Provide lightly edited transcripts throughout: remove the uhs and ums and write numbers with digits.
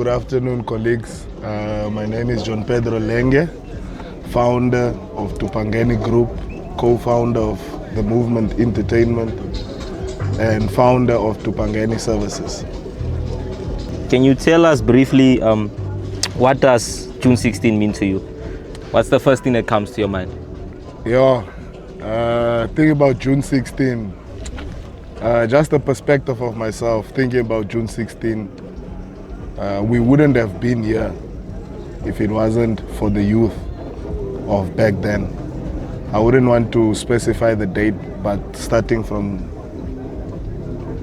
Good afternoon, colleagues. My name is John Pedro Lenge, founder of Tupangeni Group, co-founder of the Movement Entertainment, and founder of Tupangeni Services. Can you tell us briefly what does June 16 mean to you? What's the first thing that comes to your mind? Thinking about June 16, just the perspective of myself, thinking about June 16, we wouldn't have been here if it wasn't for the youth of back then. I wouldn't want to specify the date, but starting from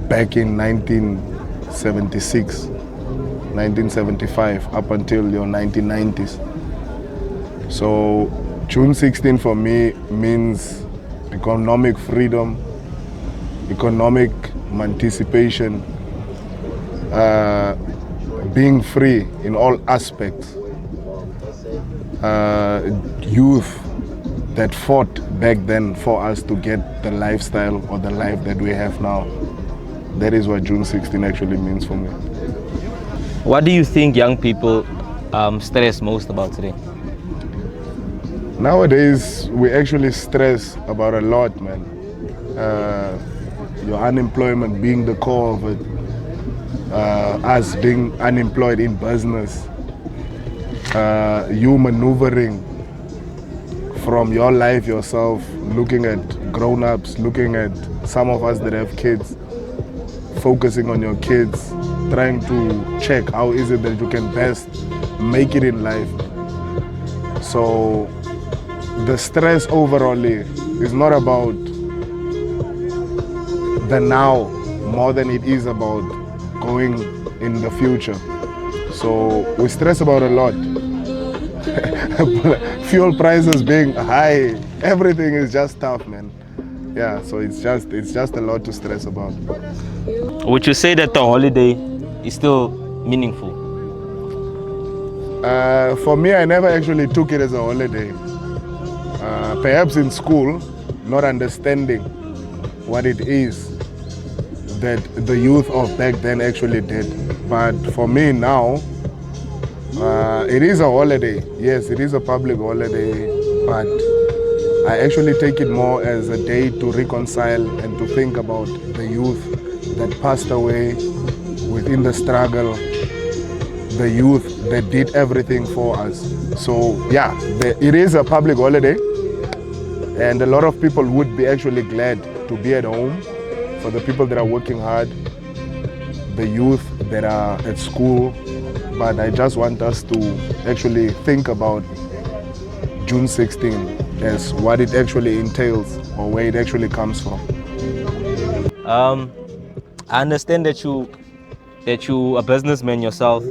back in 1976, 1975, up until your 1990s. So June 16 for me means economic freedom, economic emancipation, being free in all aspects. Youth that fought back then for us to get the lifestyle or the life that we have now. That is what June 16 actually means for me. What do you think young people stress most about today? Nowadays, we actually stress about a lot, man. Your unemployment being the core of it. Us being unemployed in business. You maneuvering from your life yourself, looking at grown-ups, looking at some of us that have kids, focusing on your kids, trying to check how is it that you can best make it in life. So the stress overall is not about the now more than it is about going in the future. So we stress about a lot. Fuel prices being high, everything is just tough, man. Yeah, so it's just a lot to stress about. Would you say that the holiday is still meaningful? For me, I never actually took it as a holiday. Perhaps in school, not understanding what it is that the youth of back then actually did. But for me now, it is a holiday. Yes, it is a public holiday, but I actually take it more as a day to reconcile and to think about the youth that passed away within the struggle, the youth that did everything for us. So yeah, it is a public holiday, and a lot of people would be actually glad to be at home. For the people that are working hard, the youth that are at school, but I just want us to actually think about June 16 as what it actually entails or where it actually comes from. I understand that you a businessman yourself,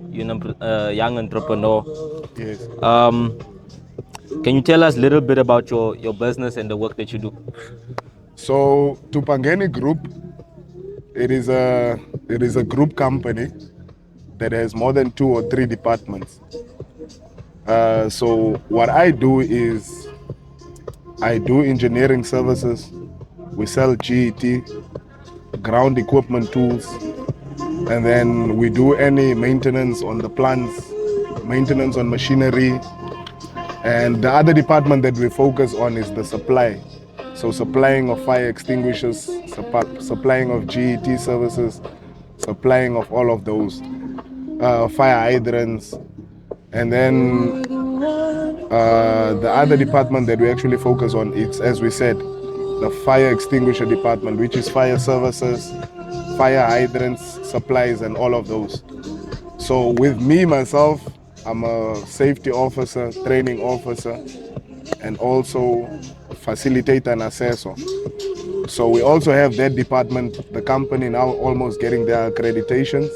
you're a young entrepreneur. Yes. Can you tell us a little bit about your business and the work that you do? So Tupangeni Group, it is a group company that has more than 2 or 3 departments. So what I do is I do engineering services. We sell GET, ground equipment tools, and then we do any maintenance on the plants, maintenance on machinery. And the other department that we focus on is the supply. So supplying of fire extinguishers, supplying of GET services, supplying of all of those, fire hydrants. And then the other department that we actually focus on, it's, as we said, the fire extinguisher department, which is fire services, fire hydrants, supplies, and all of those. So with me, myself, I'm a safety officer, training officer, and also facilitator and assessor. So we also have that department, the company now almost getting their accreditations.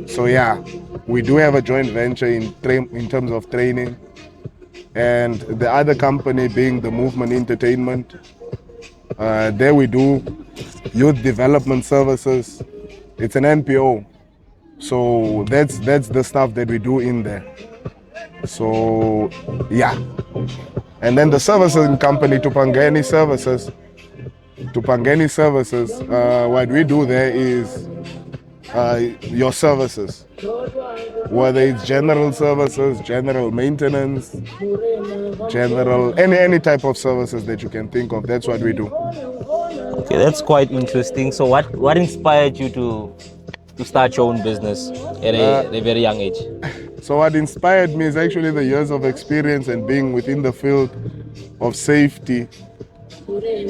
So yeah, we do have a joint venture in terms of training. And the other company being the Movement Entertainment. There we do youth development services. It's an NPO. So that's the stuff that we do in there. So yeah. And then the services company, Tupangeni Services. What we do there is your services, whether it's general services, general maintenance, general any type of services that you can think of. That's what we do. Okay, that's quite interesting. So what inspired you to start your own business at a very young age? So what inspired me is actually the years of experience and being within the field of safety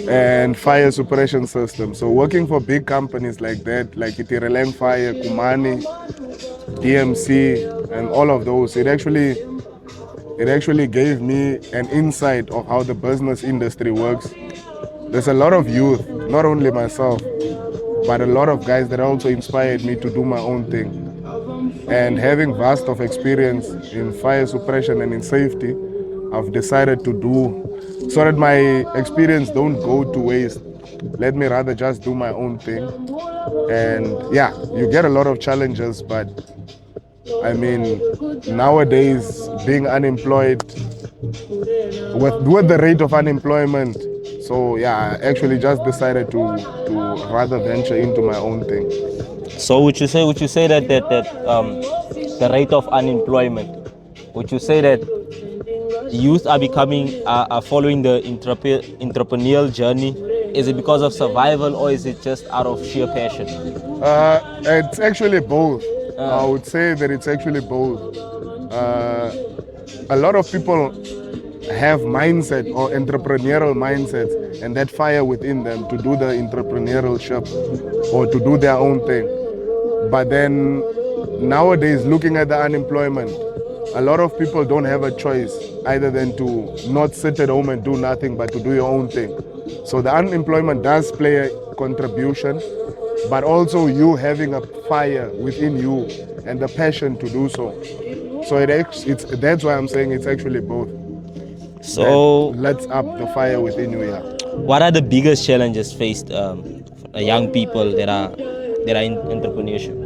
and fire suppression systems. So working for big companies like that, like Itireleng Fire, Kumani, DMC, and all of those, it actually gave me an insight of how the business industry works. There's a lot of youth, not only myself, but a lot of guys that also inspired me to do my own thing. And having vast of experience in fire suppression and in safety, I've decided to do so that my experience don't go to waste. Let me rather just do my own thing. And yeah, you get a lot of challenges, but I mean, nowadays being unemployed with the rate of unemployment, so yeah, I actually just decided to rather venture into my own thing. So would you say that the rate of unemployment, would you say that youth are following the entrepreneurial journey? Is it because of survival, or is it just out of sheer passion? It's actually both. I would say that it's actually both. A lot of people have mindset or entrepreneurial mindsets and that fire within them to do the entrepreneurship or to do their own thing. But then nowadays, looking at the unemployment, a lot of people don't have a choice either than to not sit at home and do nothing, but to do your own thing. So the unemployment does play a contribution, but also you having a fire within you and the passion to do so. So that's why I'm saying it's actually both. So let's up the fire within you. Yeah. What are the biggest challenges faced young people that are in entrepreneurship?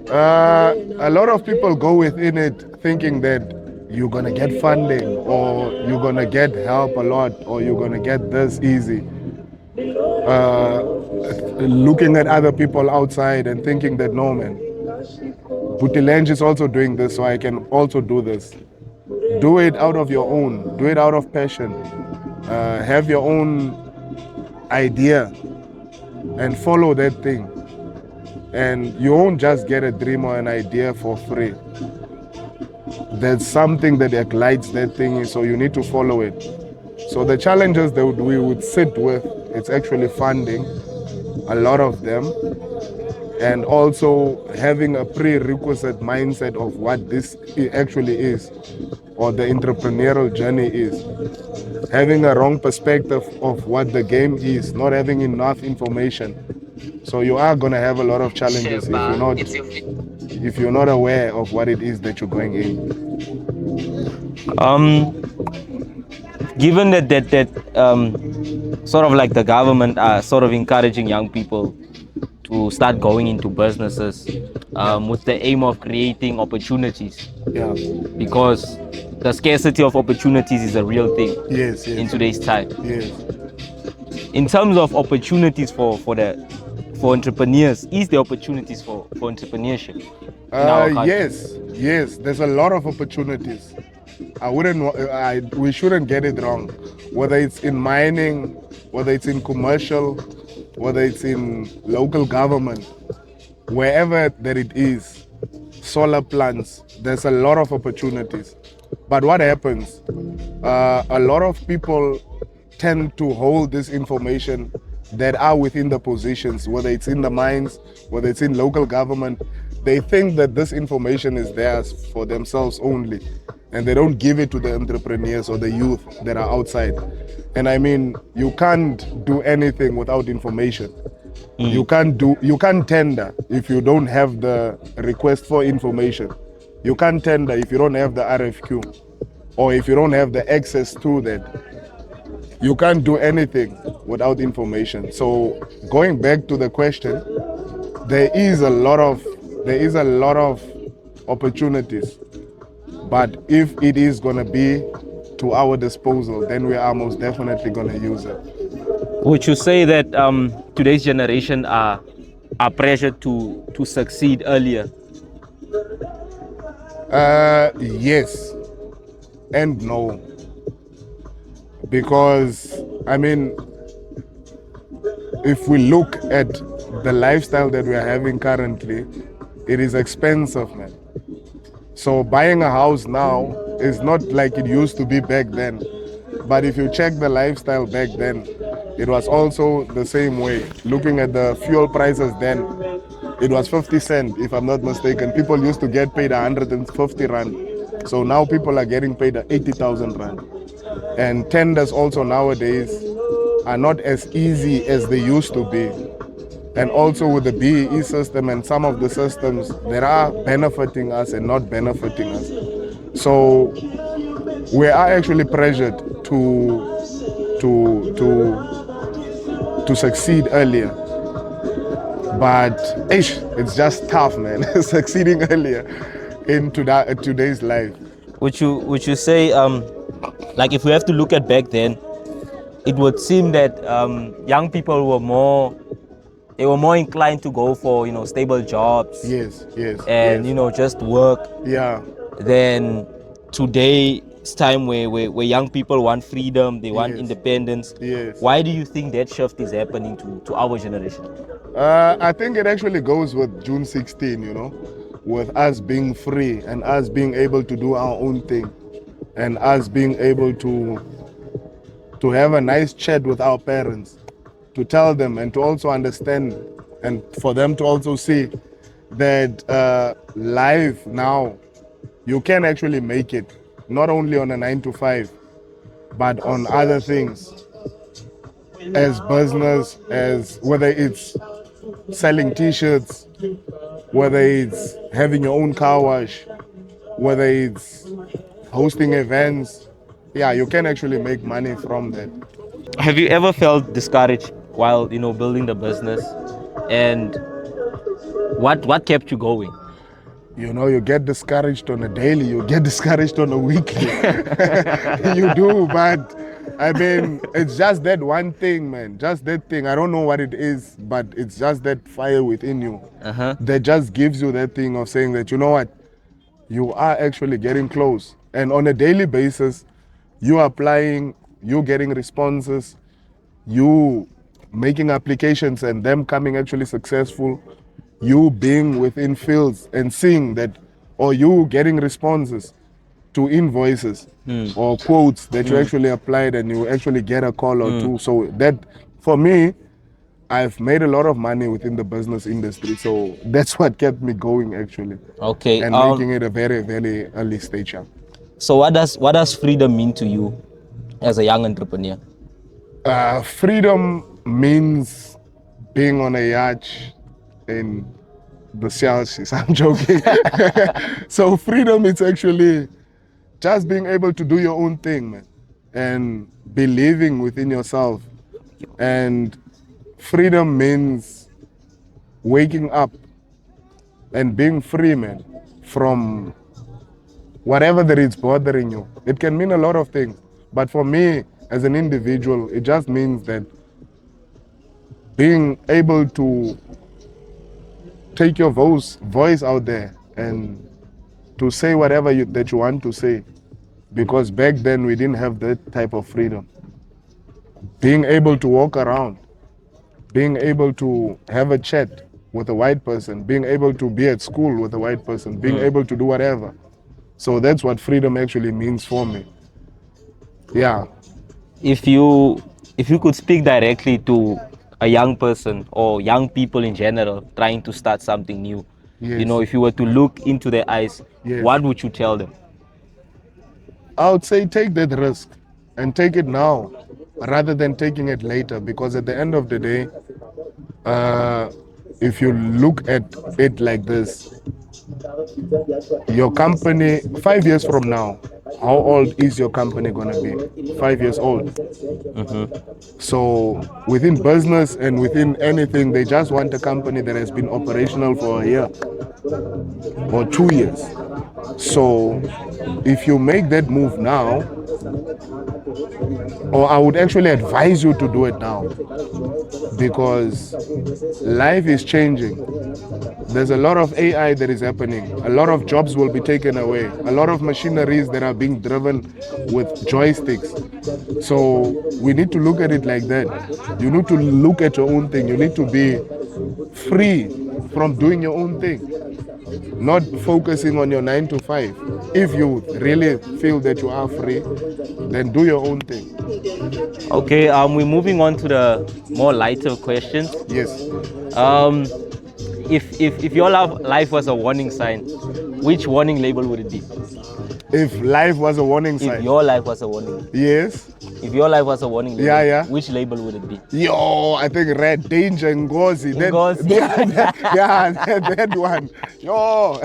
A lot of people go within it thinking that you're gonna get funding or you're gonna get help a lot or you're gonna get this easy. Looking at other people outside and thinking that no man, Mr Lench is also doing this, so I can also do this. Do it out of your own. Do it out of passion. Have your own idea and follow that thing. And you won't just get a dream or an idea for free. There's something that ignites that thing, so you need to follow it. So the challenges that we would sit with, it's actually funding, a lot of them, and also having a prerequisite mindset of what this actually is, or the entrepreneurial journey is. Having a wrong perspective of what the game is, not having enough information. So you are going to have a lot of challenges if you're not aware of what it is that you're going in. Given that sort of like the government are sort of encouraging young people to start going into businesses with the aim of creating opportunities. Yeah. Because the scarcity of opportunities is a real thing. Yes. In today's time. Yes. In terms of opportunities for entrepreneurs, is there opportunities for entrepreneurship in our country? Yes. There's a lot of opportunities. We shouldn't get it wrong. Whether it's in mining, whether it's in commercial, whether it's in local government, wherever that it is, solar plants, there's a lot of opportunities. But what happens? A lot of people tend to hold this information that are within the positions, whether it's in the mines, whether it's in local government. They think that this information is theirs for themselves only, and they don't give it to the entrepreneurs or the youth that are outside. And I mean, you can't do anything without information. You can't tender if you don't have the request for information. You can't tender if you don't have the RFQ or if you don't have the access to that. You can't do anything without information. So going back to the question, there is a lot of opportunities. But if it is going to be to our disposal, then we are most definitely going to use it. Would you say that today's generation are are pressured to succeed earlier? Yes and no, because I mean, if we look at the lifestyle that we are having currently, it is expensive, man. So buying a house now is not like it used to be back then. But if you check the lifestyle back then, it was also the same way. Looking at the fuel prices then, it was 50 cents, if I'm not mistaken. People used to get paid 150 rand. So now people are getting paid 80,000 rand. And tenders also nowadays are not as easy as they used to be. And also with the BEE system and some of the systems, there are benefiting us and not benefiting us. So we are actually pressured to succeed earlier. But it's just tough, man. Succeeding earlier in today's life. Would you say like if we have to look at back then, it would seem that young people were more inclined to go for stable jobs. Yes, yes, and yes. just work Yeah, than today's time where young people want freedom, they want Yes. independence. Yes. Why do you think that shift is happening to our generation? I think it actually goes with June 16, with us being free and us being able to do our own thing and us being able to have a nice chat with our parents, to tell them and to also understand and for them to also see that life now, you can actually make it, not only on a 9 to 5, but on other things as business, as whether it's selling t-shirts, whether it's having your own car wash, whether it's hosting events. Yeah, you can actually make money from that. Have you ever felt discouraged while building the business, and what kept you going? You get discouraged on a daily, you get discouraged on a weekly. You do, but I mean, it's just that one thing, man. Just that thing. I don't know what it is, but it's just that fire within you that just gives you that thing of saying that, you know what, you are actually getting close. And on a daily basis, you applying, you getting responses, you making applications and them coming actually successful, you being within fields and seeing that, or you getting responses to invoices or quotes that you actually applied and you actually get a call or two. So that, for me, I've made a lot of money within the business industry. So that's what kept me going actually. Okay. And making it a very, very early stage. So what does freedom mean to you as a young entrepreneur? Freedom means being on a yacht in the Celsius. I'm joking. So freedom is actually just being able to do your own thing, man, and believing within yourself. And freedom means waking up and being free, man, from whatever that is bothering you. It can mean a lot of things, but for me as an individual, it just means that being able to take your voice out there and to say whatever that you want to say, because back then we didn't have that type of freedom. Being able to walk around, being able to have a chat with a white person, being able to be at school with a white person, being able to do whatever. So that's what freedom actually means for me. Yeah. If you could speak directly to a young person or young people in general trying to start something new, Yes. if you were to look into their eyes, Yes. what would you tell them? I would say take that risk and take it now rather than taking it later, because at the end of the day, if you look at it like this, your company 5 years from now, how old is your company going to be? 5 years old. So within business and within anything, they just want a company that has been operational for a year or 2 years. So if you make that move now, or I would actually advise you to do it now, because life is changing. There's a lot of AI that is happening. A lot of jobs will be taken away. A lot of machineries that are being driven with joysticks. So we need to look at it like that. You need to look at your own thing. You need to be free from doing your own thing, not focusing on your 9 to 5. If you really feel that you are free, then do your own thing. Okay, we're moving on to the more lighter questions. Yes. If your life was a warning sign, which warning label would it be? If life was a warning sign. If your life was a warning. Yes. If your life was a warning label, Yeah. which label would it be? Yo, I think red, danger, ngozi. That one. Yo.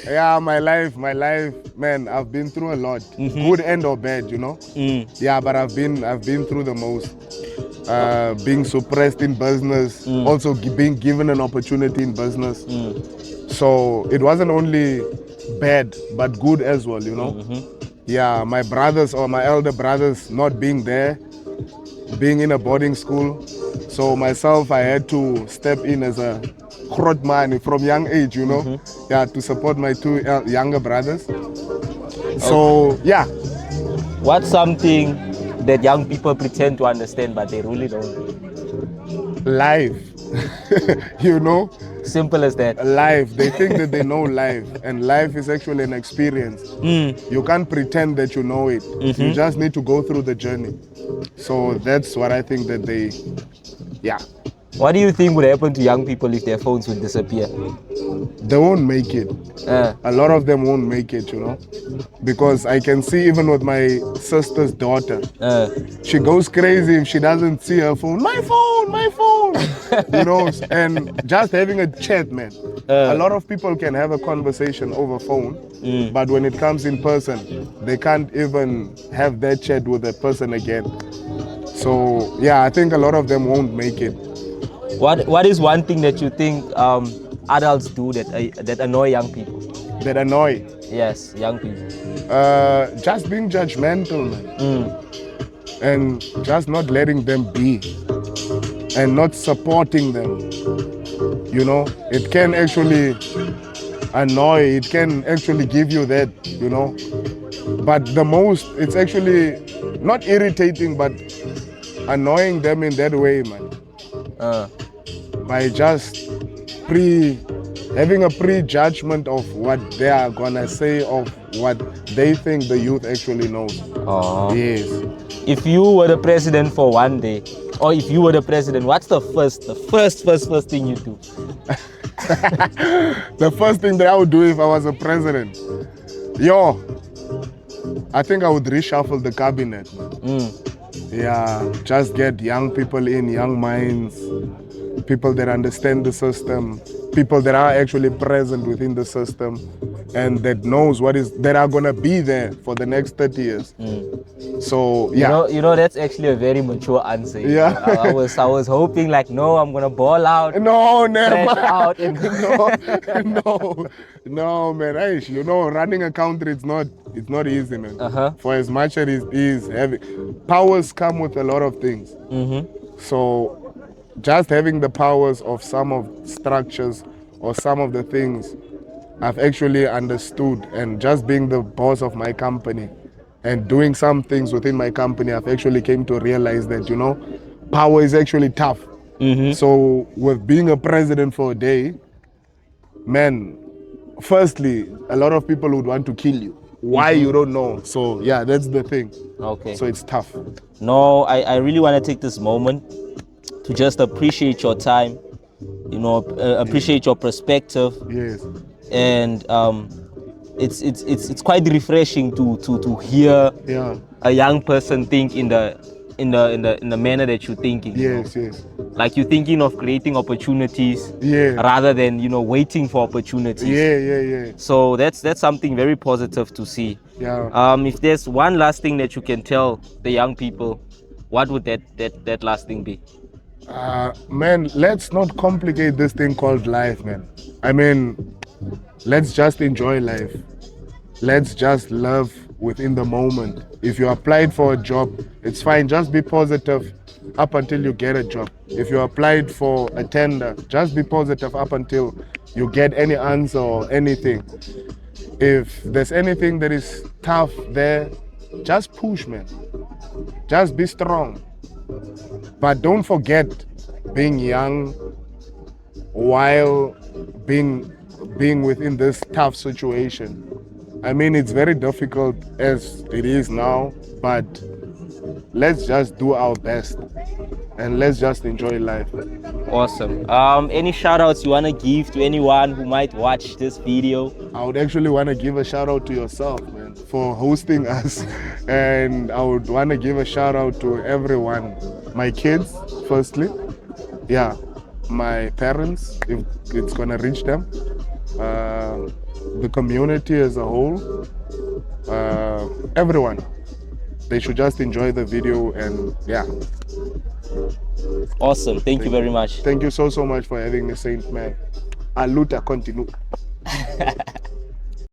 Yeah, my life, man, I've been through a lot. Good and or bad, you know. Yeah, but I've been through the most. Being suppressed in business, also being given an opportunity in business. So it wasn't only bad, but good as well, you know. Yeah, my brothers or my elder brothers not being there, being in a boarding school. So myself, I had to step in as a groot man from young age, you know. Yeah, to support my two younger brothers. So, yeah. What's something that young people pretend to understand, but they really don't? Life. You know? Simple as that. Life. They think that they know life, and life is actually an experience. You can't pretend that you know it. You just need to go through the journey. So that's what I think that they, yeah. What do you think would happen to young people if their phones would disappear? They won't make it. A lot of them won't make it, you know, because I can see even with my sister's daughter, she goes crazy if she doesn't see her phone. My phone, you know, and just having a chat, man. A lot of people can have a conversation over phone, but when it comes in person, they can't even have that chat with that person again. So yeah, I think a lot of them won't make it. What is one thing that you think adults do that annoy young people? That annoy? Yes, young people. Just being judgmental, man. And just not letting them be. And not supporting them. You know, it can actually annoy, it can actually give you that, you know. But the most, it's actually not irritating, but annoying them in that way, man. By just having a prejudgment of what they are gonna say, of what they think the youth actually knows. Yes. If you were the president for one day, or if you were the president, what's the first thing you do? The first thing that I would do if I was a president, I think I would reshuffle the cabinet. Yeah, just get young people in, young minds, people that understand the system, people that are actually present within the system, and that knows that are gonna be there for the next 30 years. So yeah, you know that's actually a very mature answer. Yeah, I was hoping like, no, I'm gonna ball out. No, never. Out no, man. Aish, you know, running a country, it's not easy, man. For as much as it is heavy, powers come with a lot of things. So just having the powers of some of structures or some of the things I've actually understood, and just being the boss of my company and doing some things within my company, I've actually came to realize that, you know, power is actually tough. So with being a president for a day, man, firstly, a lot of people would want to kill you. Why, you don't know. So yeah, that's the thing. Okay. So it's tough. No, I really want to take this moment to just appreciate your time, you know, appreciate your perspective. Yes. And it's quite refreshing to hear a young person think in the manner that you're thinking. Yes, you know? yes. Like you're thinking of creating opportunities, rather than, you know, waiting for opportunities. Yeah. So that's something very positive to see. Yeah. If there's one last thing that you can tell the young people, what would that last thing be? Man, let's not complicate this thing called life, man. I mean, let's just enjoy life. Let's just love within the moment. If you applied for a job, it's fine. Just be positive up until you get a job. If you applied for a tender, just be positive up until you get any answer or anything. If there's anything that is tough there, just push, man. Just be strong. But don't forget being young while being within this tough situation. I mean, it's very difficult as it is now, but let's just do our best and let's just enjoy life. Awesome. Any shout outs you want to give to anyone who might watch this video? I would actually want to give a shout out to yourself, man, for hosting us. And I would want to give a shout out to everyone. My kids, firstly. Yeah, my parents, if it's going to reach them. The community as a whole. Everyone. They should just enjoy the video and yeah. Awesome. Thank you very much. Thank you so much for having me, Saint Man. Aluta continue.